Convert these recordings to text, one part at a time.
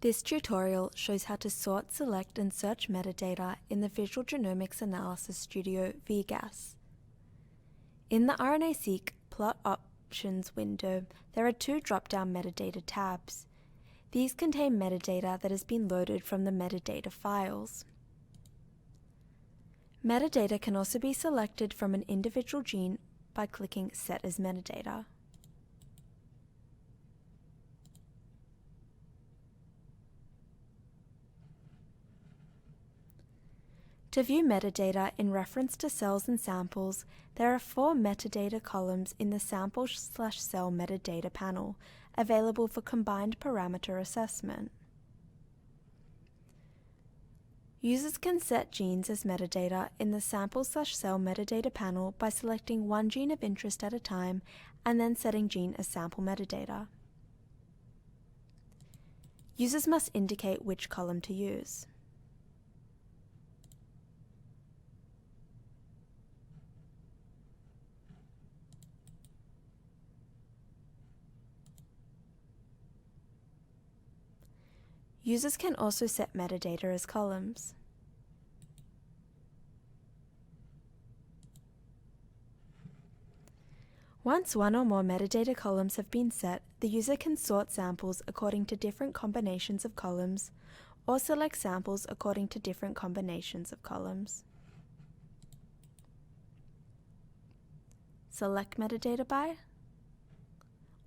This tutorial shows how to sort, select and search metadata in the Visual Genomics Analysis Studio VGAS. In the RNA-seq Plot Options window, there are two drop-down metadata tabs. These contain metadata that has been loaded from the metadata files. Metadata can also be selected from an individual gene by clicking Set as Metadata. To view metadata in reference to cells and samples, there are 4 metadata columns in the Sample/Cell Metadata panel, available for combined parameter assessment. Users can set genes as metadata in the Sample/Cell Metadata panel by selecting one gene of interest at a time and then setting gene as sample metadata. Users must indicate which column to use. Users can also set metadata as columns. Once one or more metadata columns have been set, the user can sort samples according to different combinations of columns, or select samples according to different combinations of columns. Select metadata by,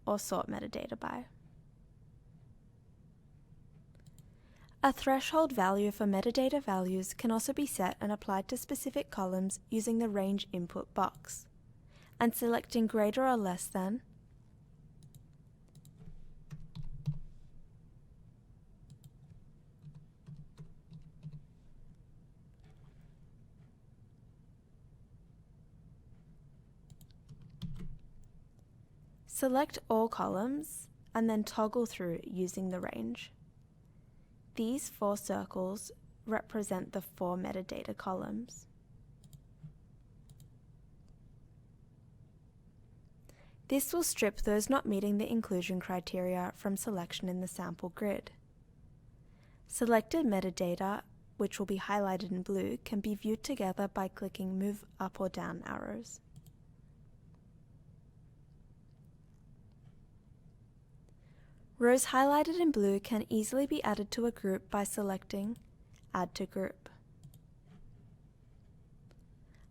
or sort metadata by. A threshold value for metadata values can also be set and applied to specific columns using the range input box, and selecting greater or less than, select all columns and then toggle through using the range. These 4 circles represent the 4 metadata columns. This will strip those not meeting the inclusion criteria from selection in the sample grid. Selected metadata, which will be highlighted in blue, can be viewed together by clicking Move Up or Down arrows. Rows highlighted in blue can easily be added to a group by selecting Add to Group.